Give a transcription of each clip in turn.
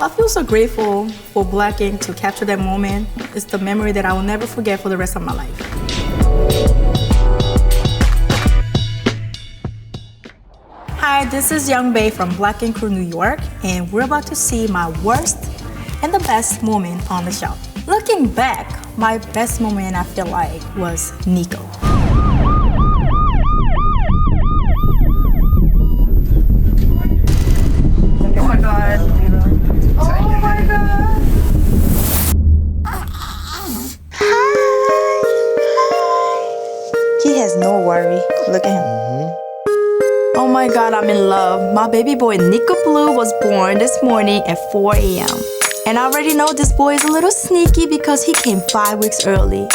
I feel so grateful for Black Ink to capture that moment. It's the memory that I will never forget for the rest of my life. Hi, this is Young Bae from Black Ink Crew New York, and we're about to see my worst and the best moment on the show. Looking back, my best moment I feel like was Nico. Oh my God. Oh my God. He has no worry. Look at him. Oh my God, I'm in love. My baby boy Nico Blue was born this morning at 4 a.m. And I already know this boy is a little sneaky because he came 5 weeks early.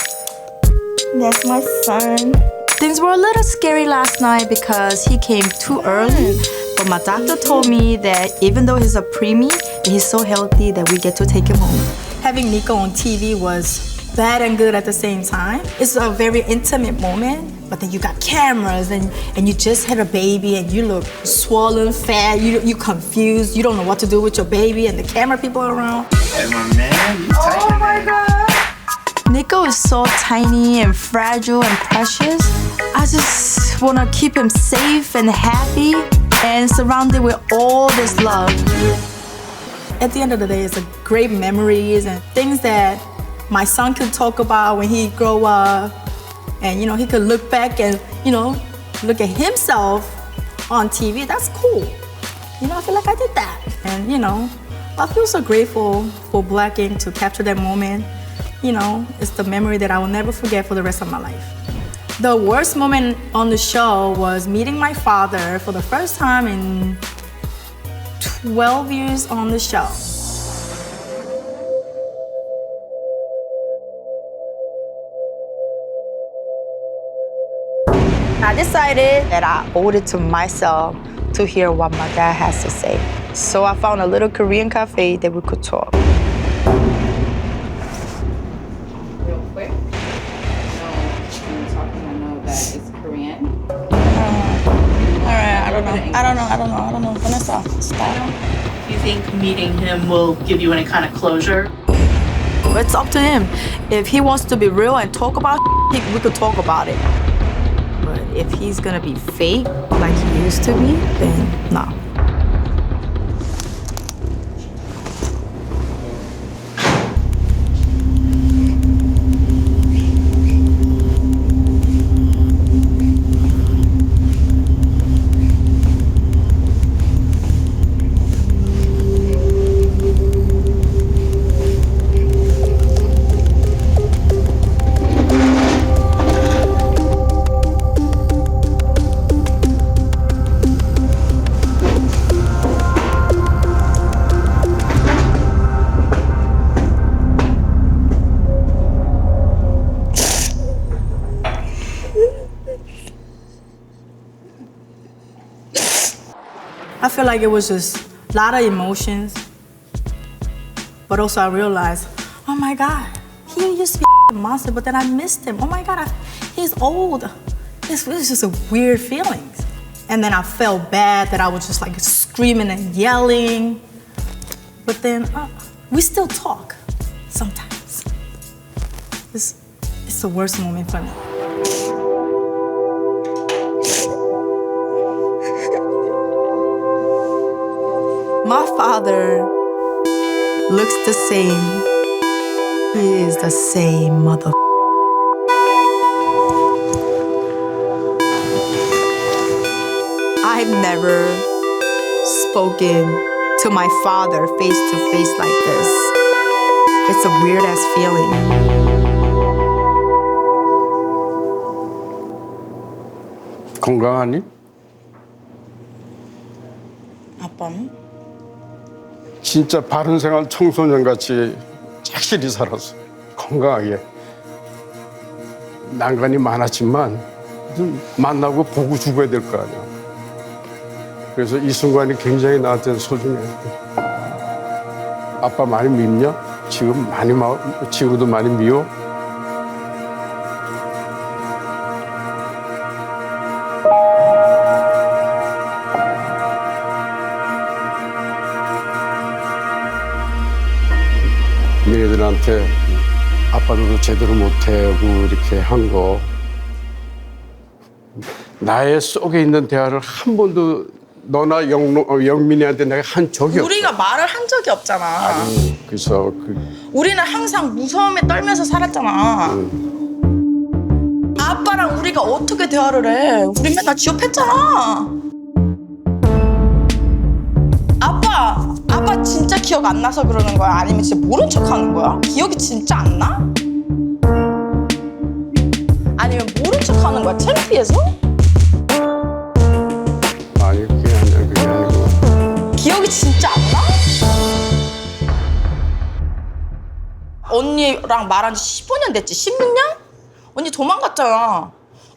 That's my son. Things were a little scary last night because he came too early. But my doctor told me that even though he's a preemie, he's so healthy that we get to take him home. Having Nico on TV was bad and good at the same time. It's a very intimate moment, but then you got cameras and you just had a baby and you look swollen, fat, you confused, you don't know what to do with your baby and the camera people are around. Hey, my man, you tight. Oh my God. Nico is so tiny and fragile and precious. I just want to keep him safe and happy and surrounded with all this love. At the end of the day, it's a great memories and things that my son could talk about when he grow up. And, he could look back and, look at himself on TV. That's cool. I feel like I did that. And, I feel so grateful for Black Ink to capture that moment. It's the memory that I will never forget for the rest of my life. The worst moment on the show was meeting my father for the first time in 12 years on the show. I decided that I owed it to myself to hear what my dad has to say. So I found a little Korean cafe that we could talk. Real quick, I know that it's Korean. All right, I don't know. Vanessa, stop. Do you think meeting him will give you any kind of closure? It's up to him. If he wants to be real and talk about we could talk about it. But if he's gonna be fake like he used to be, then no. I feel like it was just a lot of emotions, but also I realized, oh my God, he used to be a monster, but then I missed him. Oh my God, he's old. It was just a weird feeling. And then I felt bad that I was just like screaming and yelling. But then we still talk sometimes. It's the worst moment for me. My father looks the same. He is the same mother. I've never spoken to my father face to face like this. It's a weird ass feeling. 건강하니? 아빠는? 진짜 바른 생활 청소년같이 착실히 살았어. 건강하게. 난관이 많았지만 좀 만나고 보고 죽어야 될 거 아니야. 그래서 이 순간이 굉장히 나한테는 소중해. 아빠 많이 밉냐? 지금도 많이 미워? 니네들한테 아빠도 제대로 못하고 이렇게 한 거 나의 속에 있는 대화를 한 번도 너나 영민이한테 내가 한 적이 없어. 우리가 말을 한 적이 없잖아. 아니, 그래서 우리는 항상 무서움에 떨면서 살았잖아. 아빠랑 우리가 어떻게 대화를 해? 우리 맨날 지업했잖아. 아빠 진짜 기억 안 나서 그러는 거야? 아니면 진짜 모른 척 하는 거야? 기억이 진짜 안 나? 아니면 모른 척 하는 거야? 창피해서? 아니 그게 아니고 기억이 진짜 안 나? 언니랑 말한 지 15년 됐지? 16년? 언니 도망갔잖아.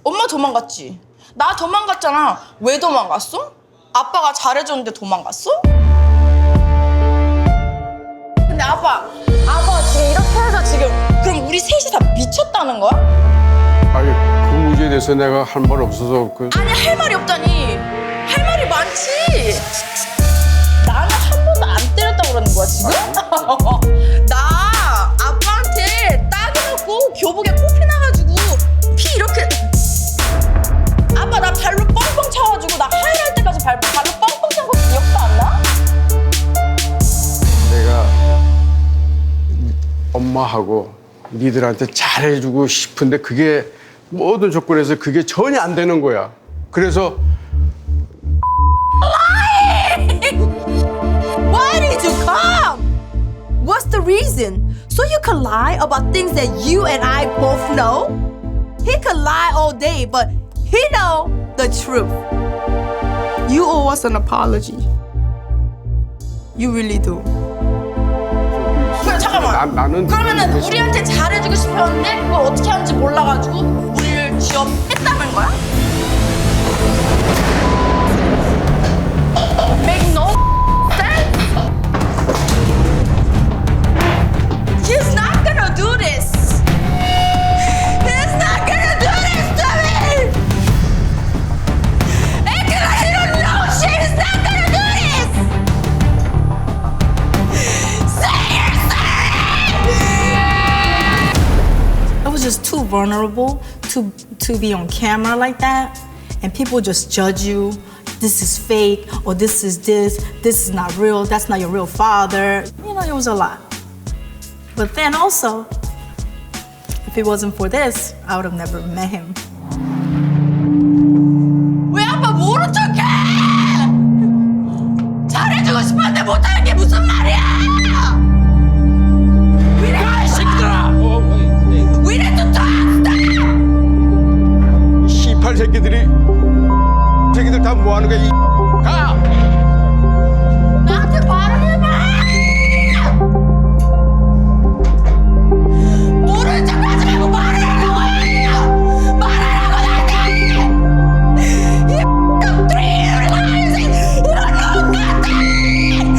엄마 도망갔지? 나 도망갔잖아. 왜 도망갔어? 아빠가 잘해줬는데 도망갔어? 근데 아빠 지금 이렇게 해서 지금 그럼 우리 셋이 다 미쳤다는 거야? 아니 그 문제에 대해서 내가 할 말 없어서 아니 할 말이 없다니. 할 말이 많지. 나는 한 번도 안 때렸다고 그러는 거야 지금? 나 아빠한테 따기 맞고 교복에 코피 나가지고 피 이렇게 아빠 나 발로 뻥뻥 차가지고 나 하이할 때까지 발로 뻥뻥 찬 거 기억도 안 나? 내가 엄마하고 니들한테 잘해주고 싶은데 그게 모든 조건에서 그게 전혀 안 되는 거야. 그래서 Why did you come? What's the reason? So you can lie about things that you and I both know? He could lie all day, but he know the truth. You owe us an apology. You really do. 그래 잠깐만. 나는 그러면은 우리한테 잘해주고 싶었는데 그걸 어떻게 하는지 몰라가지고 우리를 취업했다는 거야? Make no sense. He's not gonna do this. He's not gonna do this to me. Because he don't know she's not gonna do this. Say you're sorry. I was just too vulnerable to be on camera like that, and people just judge you. This is fake, or this is not real, that's not your real father. You know, it was a lot. But then also, if it wasn't for this, I would have never met him. 왜 아빠 모른 척해? 잘해주고 싶었는데 못하는 게 무슨 말이야? We need to talk! 씨팔 새끼들 다 뭐하는 거야? 가! 나한테 말을 해봐! 모르는 척 하지 말고 말을 하라고! 말하라고 나한테! You three lies! You know nothing!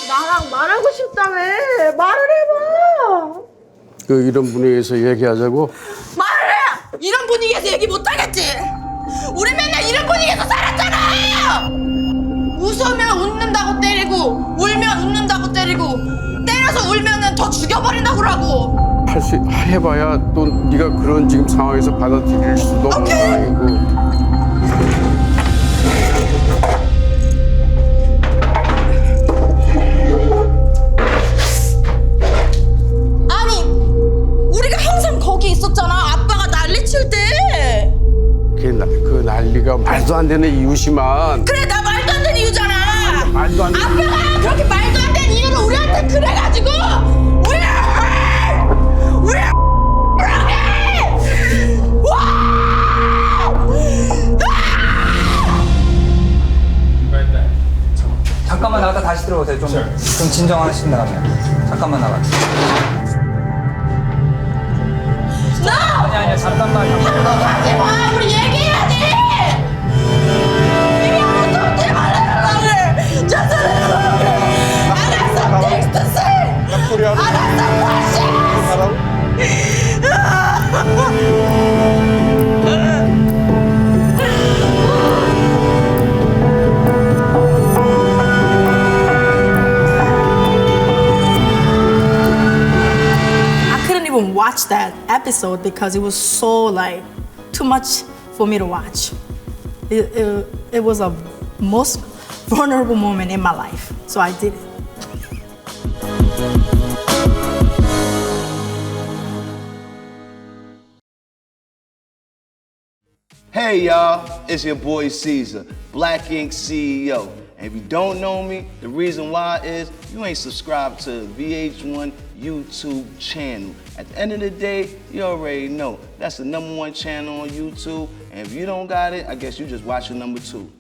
나랑 말하고 싶다며 말을 해봐. 이런 분위기에서 얘기하자고. 말을 해. 이런 분위기에서 얘기 못하겠지. 우리 맨날 이런 분위기에서 살았잖아. 웃으면 웃는다고 때리고 울면 웃는다고 때리고 때려서 울면은 더 죽여버린다고 그러고. 해봐야 또 네가 그런 지금 상황에서 받아들일 수도 없는 상황이고. 거기 있었잖아. 아빠가 난리 칠 때. 그 난리가 말도 안 되는 이유지만. 그래 나 말도 안 되는 이유잖아. 말도 안 되는 아빠가 그렇게 말도 안 되는 이유를 우리한테 그래가지고 We're 잠깐만 나갔다 다시 들어오세요. 좀 진정하시고 나가면. 잠깐만 나가세요. 아니야 잠깐만요. 한번 가지 마. 우리 얘기해야 돼. 이게 아무것도 없지 말라. watch that episode because it was so like too much for me to watch. It was a most vulnerable moment in my life, so I did it. Hey y'all, it's your boy Caesar, Black Ink CEO. And if you don't know me, the reason why is you ain't subscribed to VH1 YouTube channel. At the end of the day, you already know that's the #1 channel on YouTube. And if you don't got it, I guess you just watching #2.